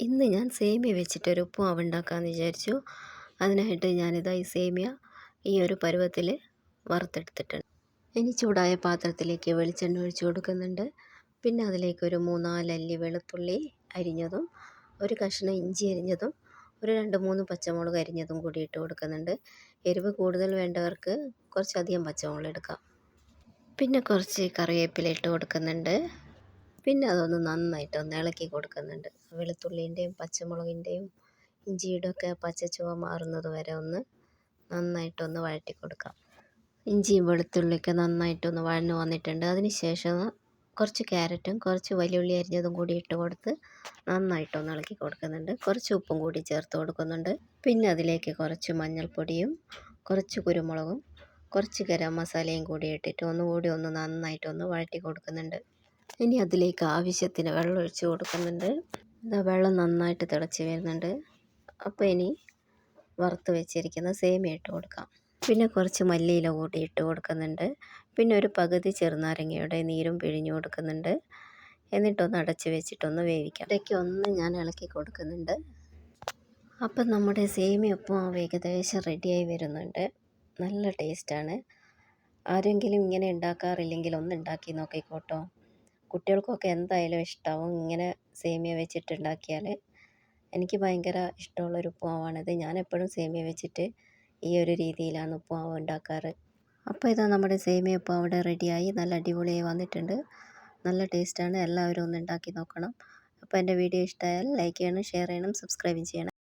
ഇന്ന് ഞാൻ സേമിയ വെച്ചിട്ടൊരു ഉപ്പുമാവ് ഉണ്ടാക്കാമെന്ന് വിചാരിച്ചു. അതിനായിട്ട് ഞാനിതാ ഈ സേമിയ ഈ ഒരു പരുവത്തിൽ വറുത്തെടുത്തിട്ടുണ്ട്. ഇനി ചൂടായ പാത്രത്തിലേക്ക് വെളിച്ചെണ്ണ ഒഴിച്ച് കൊടുക്കുന്നുണ്ട്. പിന്നെ അതിലേക്ക് ഒരു 3-4 അല്ലി വെളുത്തുള്ളി അരിഞ്ഞതും, ഒരു കഷ്ണം ഇഞ്ചി അരിഞ്ഞതും, ഒരു 2-3 പച്ചമുളക് അരിഞ്ഞതും കൂടി ഇട്ട് കൊടുക്കുന്നുണ്ട്. എരിവ് കൂടുതൽ വേണ്ടവർക്ക് കുറച്ചധികം പച്ചമുളക് എടുക്കാം. പിന്നെ കുറച്ച് കറിവേപ്പില ഇട്ട് കൊടുക്കുന്നുണ്ട്. പിന്നെ അതൊന്ന് നന്നായിട്ടൊന്ന് ഇളക്കി കൊടുക്കുന്നുണ്ട്. വെളുത്തുള്ളിൻ്റെയും പച്ചമുളകിൻ്റെയും ഇഞ്ചിയുടെ ഒക്കെ പച്ചച്ചുവ മാറുന്നത് വരെ ഒന്ന് നന്നായിട്ടൊന്ന് വഴറ്റി കൊടുക്കാം. ഇഞ്ചിയും വെളുത്തുള്ളിയൊക്കെ നന്നായിട്ടൊന്ന് വഴന്ന് വന്നിട്ടുണ്ട്. അതിന് ശേഷം കുറച്ച് ക്യാരറ്റും കുറച്ച് വലിയുള്ളി അരിഞ്ഞതും കൂടി ഇട്ട് കൊടുത്ത് നന്നായിട്ടൊന്ന് ഇളക്കി കൊടുക്കുന്നുണ്ട്. കുറച്ച് ഉപ്പും കൂടി ചേർത്ത് കൊടുക്കുന്നുണ്ട്. പിന്നെ അതിലേക്ക് കുറച്ച് മഞ്ഞൾപ്പൊടിയും കുറച്ച് കുരുമുളകും കുറച്ച് ഗരം മസാലയും കൂടി ഇട്ടിട്ട് ഒന്നുകൂടി ഒന്ന് നന്നായിട്ടൊന്ന് വഴറ്റി കൊടുക്കുന്നുണ്ട്. ഇനി അതിലേക്ക് ആവശ്യത്തിന് വെള്ളം ഒഴിച്ച് കൊടുക്കുന്നുണ്ട്. വെള്ളം നന്നായിട്ട് തിളച്ച് വരുന്നുണ്ട്. അപ്പോൾ ഇനി വറുത്ത് വെച്ചിരിക്കുന്ന സേമിയ ഇട്ട് കൊടുക്കാം. പിന്നെ കുറച്ച് മല്ലിയില കൂടി ഇട്ട് കൊടുക്കുന്നുണ്ട്. പിന്നെ ഒരു പകുതി ചെറുനാരങ്ങയുടെ നീരും പിഴിഞ്ഞ് കൊടുക്കുന്നുണ്ട്. എന്നിട്ടൊന്ന് അടച്ച് വെച്ചിട്ടൊന്ന് വേവിക്കാം. ഇടയ്ക്ക് ഒന്ന് ഞാൻ ഇളക്കി കൊടുക്കുന്നുണ്ട്. അപ്പം നമ്മുടെ സേമിയ ഉപ്പുമാവ് ഏകദേശം റെഡിയായി വരുന്നുണ്ട്. നല്ല ടേസ്റ്റാണ്. ആരെങ്കിലും ഇങ്ങനെ ഉണ്ടാക്കാറില്ലെങ്കിൽ ഒന്ന് ഉണ്ടാക്കി നോക്കിക്കോട്ടോ. കുട്ടികൾക്കൊക്കെ എന്തായാലും ഇഷ്ടമാവും ഇങ്ങനെ സേമിയ വെച്ചിട്ടുണ്ടാക്കിയാൽ. എനിക്ക് ഭയങ്കര ഇഷ്ടമുള്ളൊരു ഉപ്പുമാവാണിത്. ഞാൻ എപ്പോഴും സേമിയ വെച്ചിട്ട് ഈ ഒരു രീതിയിലാണ് ഉപ്പുമാവ് ഉണ്ടാക്കാറ്. അപ്പോൾ ഇതാ നമ്മുടെ സേമിയ ഉപ്പുമാവ് ഇവിടെ റെഡിയായി നല്ല അടിപൊളിയായി വന്നിട്ടുണ്ട്. നല്ല ടേസ്റ്റാണ്. എല്ലാവരും ഒന്ന് ഉണ്ടാക്കി നോക്കണം. അപ്പോൾ എൻ്റെ വീഡിയോ ഇഷ്ടമായാൽ ലൈക്ക് ചെയ്യണം, ഷെയർ ചെയ്യണം, സബ്സ്ക്രൈബ് ചെയ്യണം.